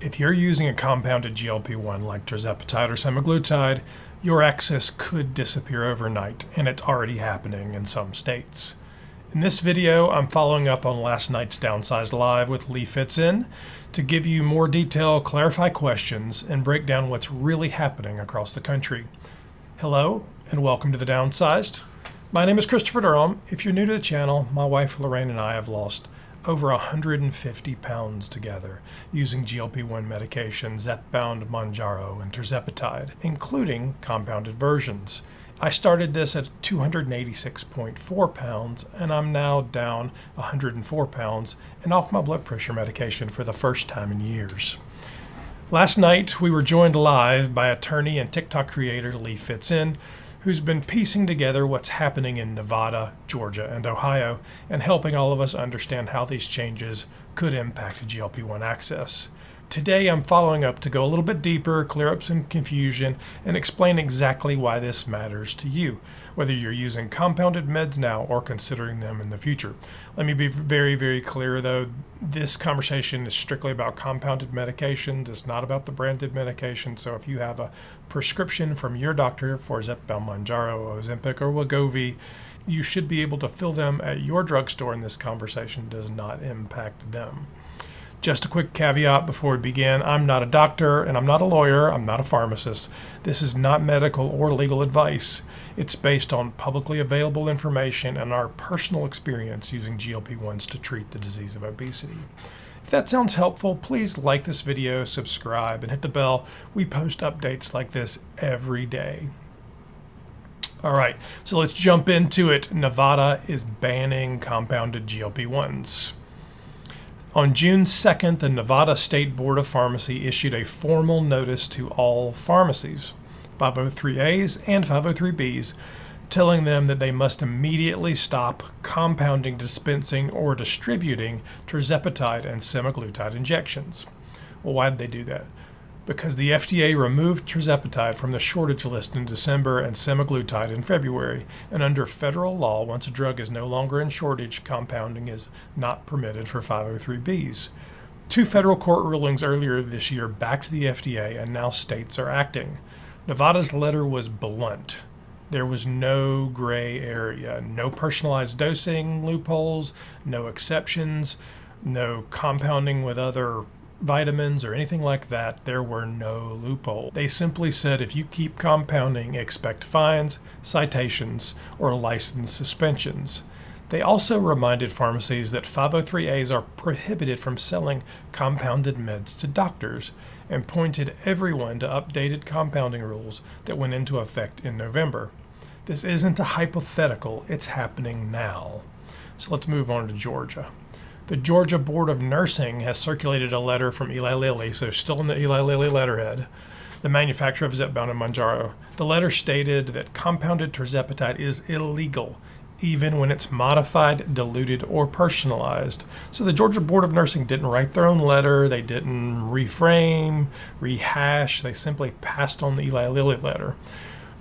If you're using a compounded GLP-1 like tirzepatide or semaglutide, your access could disappear overnight, and it's already happening in some states. In this video, I'm following up on last night's Downsized Live with Lee Fits In to give you more detail, clarify questions, and break down what's really happening across the country. Hello, and welcome to the Downsized. My name is Christopher Durham. If you're new to the channel, my wife Lorraine and I have lost over 150 pounds together using GLP-1 medication, Zepbound, Mounjaro, and tirzepatide, including compounded versions. I started this at 286.4 pounds, and I'm now down 104 pounds and off my blood pressure medication for the first time in years. Last night, we were joined live by attorney and TikTok creator Lee Fits In, who's been piecing together what's happening in Nevada, Georgia, and Ohio, and helping all of us understand how these changes could impact GLP-1 access. Today, I'm following up to go a little bit deeper, clear up some confusion, and explain exactly why this matters to you, whether you're using compounded meds now or considering them in the future. Let me be very, very clear, though. This conversation is strictly about compounded medications. It's not about the branded medication. So if you have a prescription from your doctor for Zepbound, Mounjaro, Ozempic, or Wegovy, you should be able to fill them at your drugstore, and this conversation does not impact them. Just a quick caveat before we begin. I'm not a doctor and I'm not a lawyer. I'm not a pharmacist. This is not medical or legal advice. It's based on publicly available information and our personal experience using GLP-1s to treat the disease of obesity. If that sounds helpful, please like this video, subscribe, and hit the bell. We post updates like this every day. All right, so let's jump into it. Nevada is banning compounded GLP-1s. On June 2nd, the Nevada State Board of Pharmacy issued a formal notice to all pharmacies, 503As and 503Bs, telling them that they must immediately stop compounding, dispensing, or distributing tirzepatide and semaglutide injections. Well, why did they do that? Because the FDA removed tirzepatide from the shortage list in December and semaglutide in February, and under federal law, once a drug is no longer in shortage, compounding is not permitted for 503Bs. Two federal court rulings earlier this year backed the FDA, and now states are acting. Nevada's letter was blunt. There was no gray area, no personalized dosing loopholes, no exceptions, no compounding with other vitamins or anything like that. There were no loopholes. They simply said if you keep compounding, expect fines, citations, or license suspensions. They also reminded pharmacies that 503As are prohibited from selling compounded meds to doctors, and pointed everyone to updated compounding rules that went into effect in November. This isn't a hypothetical, it's happening now. So let's move on to Georgia. The Georgia Board of Nursing has circulated a letter from Eli Lilly, so still in the Eli Lilly letterhead, the manufacturer of Zepbound and Mounjaro. The letter stated that compounded tirzepatide is illegal, even when it's modified, diluted, or personalized. So the Georgia Board of Nursing didn't write their own letter, they didn't reframe, rehash, they simply passed on the Eli Lilly letter.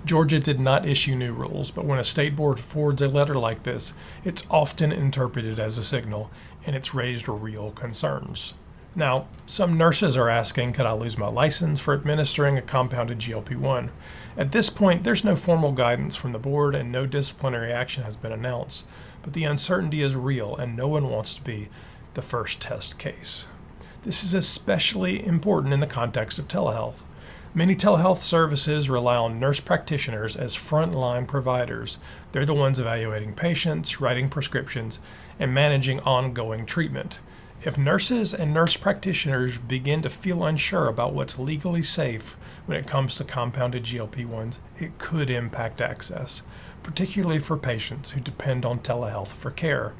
Georgia did not issue new rules, but when a state board forwards a letter like this, it's often interpreted as a signal, and it's raised real concerns. Now, some nurses are asking, could I lose my license for administering a compounded GLP-1? At this point, there's no formal guidance from the board and no disciplinary action has been announced, but the uncertainty is real and no one wants to be the first test case. This is especially important in the context of telehealth. Many telehealth services rely on nurse practitioners as frontline providers. They're the ones evaluating patients, writing prescriptions, and managing ongoing treatment. If nurses and nurse practitioners begin to feel unsure about what's legally safe when it comes to compounded GLP-1s, it could impact access, particularly for patients who depend on telehealth for care.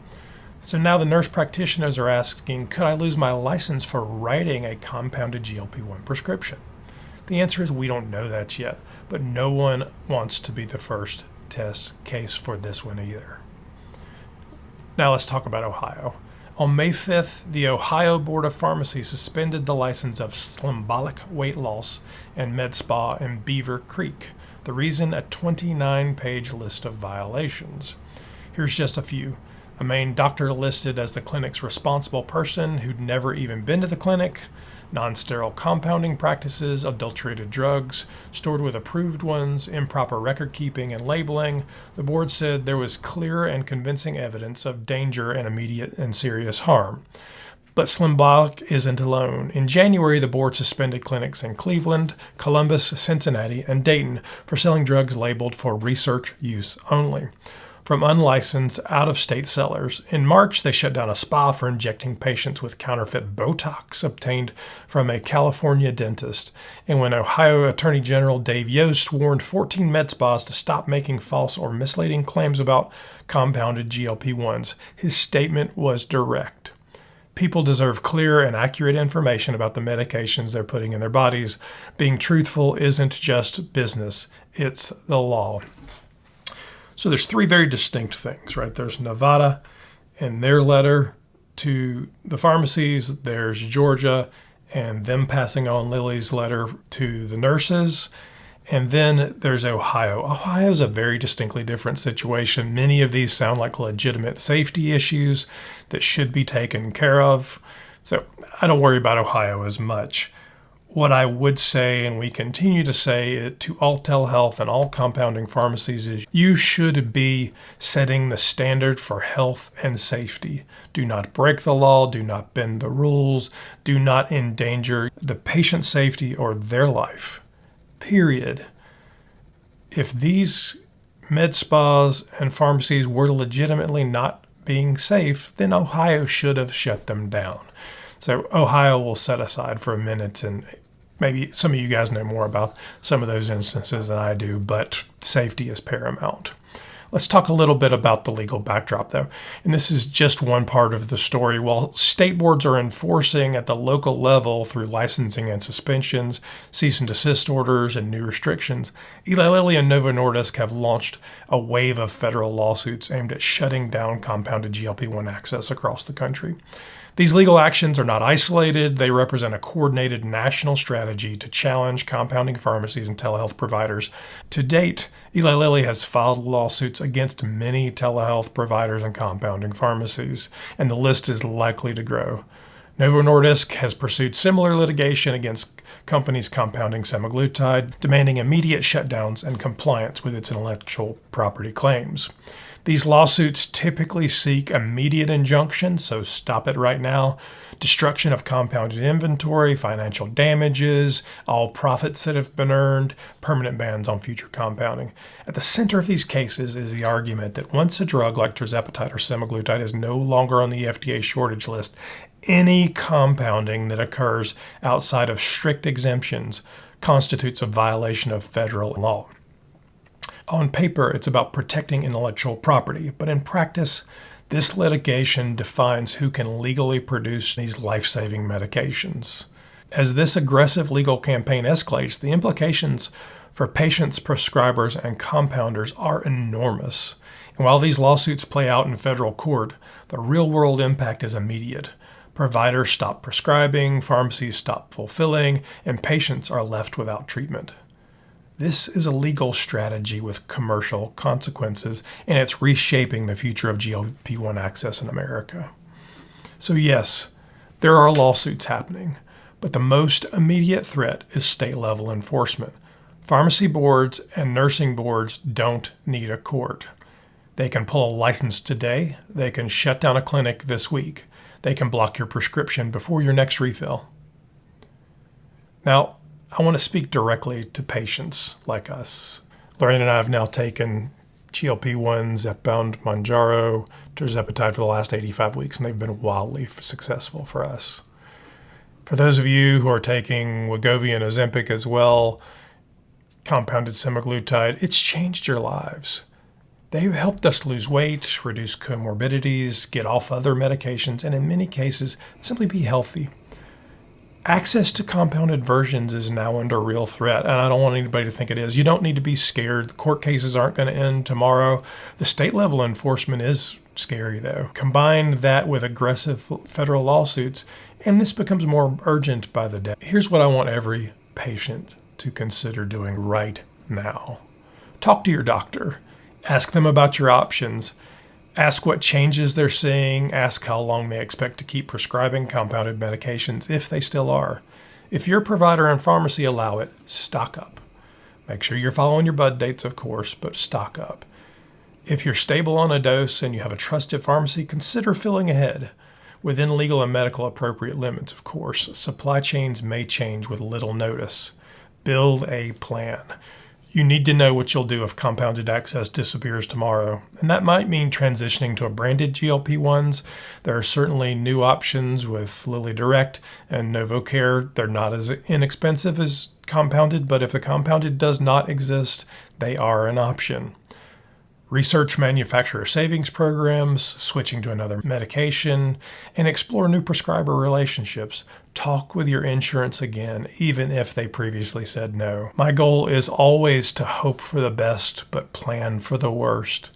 So now the nurse practitioners are asking, could I lose my license for writing a compounded GLP-1 prescription? The answer is we don't know that yet, but no one wants to be the first test case for this one either. Now let's talk about Ohio. On May 5th, the Ohio Board of Pharmacy suspended the license of Slimbolic Weight Loss and Med Spa in Beaver Creek. The reason, a 29-page list of violations. Here's just a few. A main doctor listed as the clinic's responsible person who'd never even been to the clinic. non-sterile compounding practices, adulterated drugs stored with approved ones, improper record keeping and labeling, the board said there was clear and convincing evidence of danger and immediate and serious harm. But Slimbach isn't alone. In January, the board suspended clinics in Cleveland, Columbus, Cincinnati, and Dayton for selling drugs labeled for research use only from unlicensed, out-of-state sellers. In March, they shut down a spa for injecting patients with counterfeit Botox obtained from a California dentist. And when Ohio Attorney General Dave Yost warned 14 med spas to stop making false or misleading claims about compounded GLP-1s, his statement was direct. People deserve clear and accurate information about the medications they're putting in their bodies. Being truthful isn't just business, it's the law. So there's three very distinct things, right? There's Nevada and their letter to the pharmacies. There's Georgia and them passing on Lilly's letter to the nurses. And then there's Ohio. Ohio is a very distinctly different situation. Many of these sound like legitimate safety issues that should be taken care of. So I don't worry about Ohio as much. What I would say, and we continue to say to all telehealth and all compounding pharmacies, is you should be setting the standard for health and safety. Do not break the law. Do not bend the rules. Do not endanger the patient's safety or their life. Period. If these med spas and pharmacies were legitimately not being safe, then Ohio should have shut them down. So Ohio will set aside for a minute, and maybe some of you guys know more about some of those instances than I do, but safety is paramount. Let's talk a little bit about the legal backdrop, though. And this is just one part of the story. While state boards are enforcing at the local level through licensing and suspensions, cease and desist orders, and new restrictions, Eli Lilly and Novo Nordisk have launched a wave of federal lawsuits aimed at shutting down compounded GLP-1 access across the country. These legal actions are not isolated. They represent a coordinated national strategy to challenge compounding pharmacies and telehealth providers. To date, Eli Lilly has filed lawsuits against many telehealth providers and compounding pharmacies, and the list is likely to grow. Novo Nordisk has pursued similar litigation against companies compounding semaglutide, demanding immediate shutdowns and compliance with its intellectual property claims. These lawsuits typically seek immediate injunction, so stop it right now, destruction of compounded inventory, financial damages, all profits that have been earned, permanent bans on future compounding. At the center of these cases is the argument that once a drug like tirzepatide or semaglutide is no longer on the FDA shortage list, any compounding that occurs outside of strict exemptions constitutes a violation of federal law. On paper, it's about protecting intellectual property, but in practice, this litigation defines who can legally produce these life-saving medications. As this aggressive legal campaign escalates, the implications for patients, prescribers, and compounders are enormous. And while these lawsuits play out in federal court, the real-world impact is immediate. Providers stop prescribing, pharmacies stop fulfilling, and patients are left without treatment. This is a legal strategy with commercial consequences, and it's reshaping the future of GLP-1 access in America. So yes, there are lawsuits happening, but the most immediate threat is state-level enforcement. Pharmacy boards and nursing boards don't need a court. They can pull a license today. They can shut down a clinic this week. They can block your prescription before your next refill. Now, I want to speak directly to patients like us. Lorraine and I have now taken GLP-1s, Zepbound, Mounjaro, tirzepatide for the last 85 weeks, and they've been wildly successful for us. For those of you who are taking Wegovy and Ozempic as well, compounded semaglutide, it's changed your lives. They've helped us lose weight, reduce comorbidities, get off other medications, and in many cases, simply be healthy. Access to compounded versions is now under real threat, and I don't want anybody to think it is. You don't need to be scared. Court cases aren't going to end tomorrow. The state-level enforcement is scary, though. Combine that with aggressive federal lawsuits, and this becomes more urgent by the day. Here's what I want every patient to consider doing right now. Talk to your doctor. Ask them about your options. Ask what changes they're seeing. Ask how long they expect to keep prescribing compounded medications, if they still are. If your provider and pharmacy allow it, stock up. Make sure you're following your bud dates, of course, but stock up. If you're stable on a dose and you have a trusted pharmacy, consider filling ahead. Within legal and medical appropriate limits, of course. Supply chains may change with little notice. Build a plan. You need to know what you'll do if compounded access disappears tomorrow, and that might mean transitioning to a branded GLP-1s. There are certainly new options with Lilly Direct and NovoCare. They're not as inexpensive as compounded, but if the compounded does not exist, they are an option. Research manufacturer savings programs, switching to another medication, and explore new prescriber relationships. Talk with your insurance again, even if they previously said no. My goal is always to hope for the best, but plan for the worst.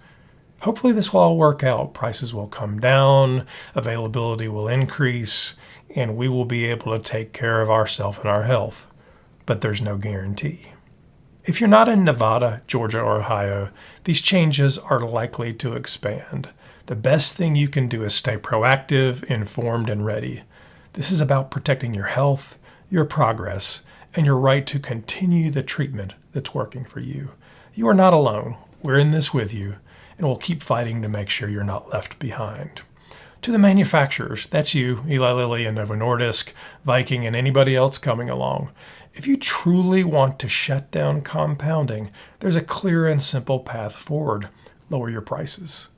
Hopefully this will all work out. Prices will come down, availability will increase, and we will be able to take care of ourselves and our health. But there's no guarantee. If you're not in Nevada, Georgia, or Ohio, these changes are likely to expand. The best thing you can do is stay proactive, informed, and ready. This is about protecting your health, your progress, and your right to continue the treatment that's working for you. You are not alone. We're in this with you, and we'll keep fighting to make sure you're not left behind. To the manufacturers, that's you, Eli Lilly and Novo Nordisk, Viking, and anybody else coming along. If you truly want to shut down compounding, there's a clear and simple path forward. Lower your prices.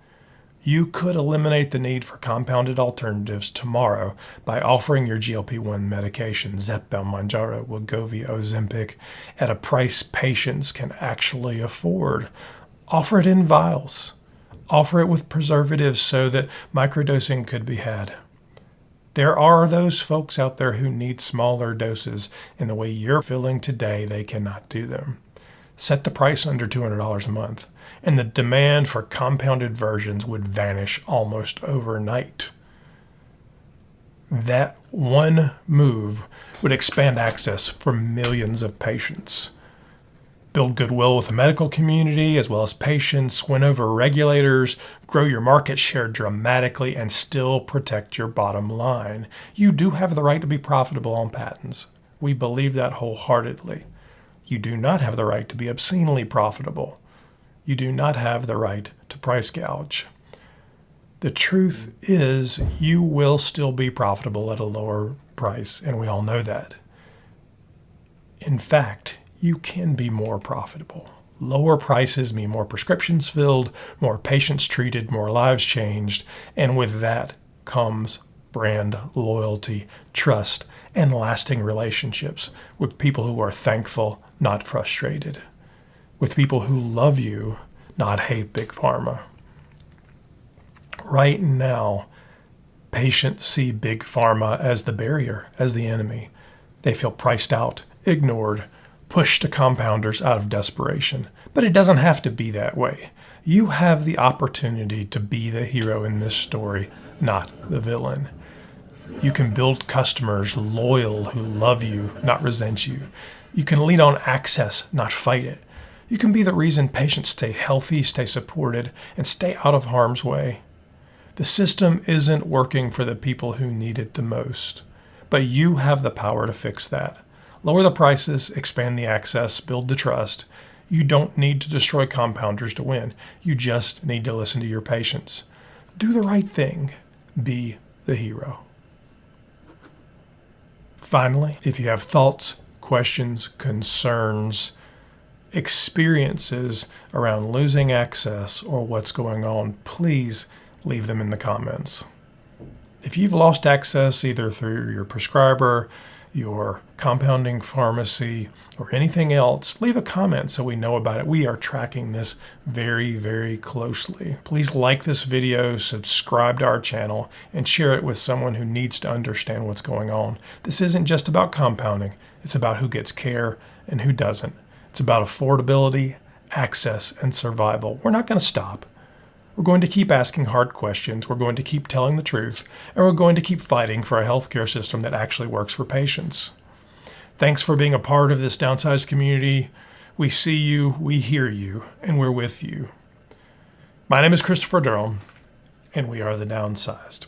You could eliminate the need for compounded alternatives tomorrow by offering your GLP-1 medication, Zepbound, Mounjaro, Wegovy, Ozempic, at a price patients can actually afford. Offer it in vials. Offer it with preservatives so that microdosing could be had. There are those folks out there who need smaller doses, and the way you're feeling today, they cannot do them. Set the price under $200 a month, and the demand for compounded versions would vanish almost overnight. That one move would expand access for millions of patients. Build goodwill with the medical community as well as patients, win over regulators, grow your market share dramatically, and still protect your bottom line. You do have the right to be profitable on patents. We believe that wholeheartedly. You do not have the right to be obscenely profitable. You do not have the right to price gouge. The truth is, you will still be profitable at a lower price, and we all know that. In fact, you can be more profitable. Lower prices mean more prescriptions filled, more patients treated, more lives changed, and with that comes brand loyalty, trust, and lasting relationships with people who are thankful, not frustrated, with people who love you, not hate Big Pharma. Right now, patients see Big Pharma as the barrier, as the enemy. They feel priced out, ignored, pushed to compounders out of desperation. But it doesn't have to be that way. You have the opportunity to be the hero in this story, not the villain. You can build customers loyal who love you, not resent you. You can lead on access, not fight it. You can be the reason patients stay healthy, stay supported, and stay out of harm's way. The system isn't working for the people who need it the most, but you have the power to fix that. Lower the prices, expand the access, build the trust. You don't need to destroy compounders to win. You just need to listen to your patients. Do the right thing. Be the hero. Finally, if you have thoughts, questions, concerns, experiences around losing access or what's going on, please leave them in the comments. If you've lost access either through your prescriber, your compounding pharmacy, or anything else, leave a comment so we know about it. We are tracking this very, very closely. Please like this video, subscribe to our channel, and share it with someone who needs to understand what's going on. This isn't just about compounding. It's about who gets care and who doesn't. It's about affordability, access, and survival. We're not going to stop. We're going to keep asking hard questions, we're going to keep telling the truth, and we're going to keep fighting for a healthcare system that actually works for patients. Thanks for being a part of this downsized community. We see you, we hear you, and we're with you. My name is Christopher Durham, and we are the Downsized.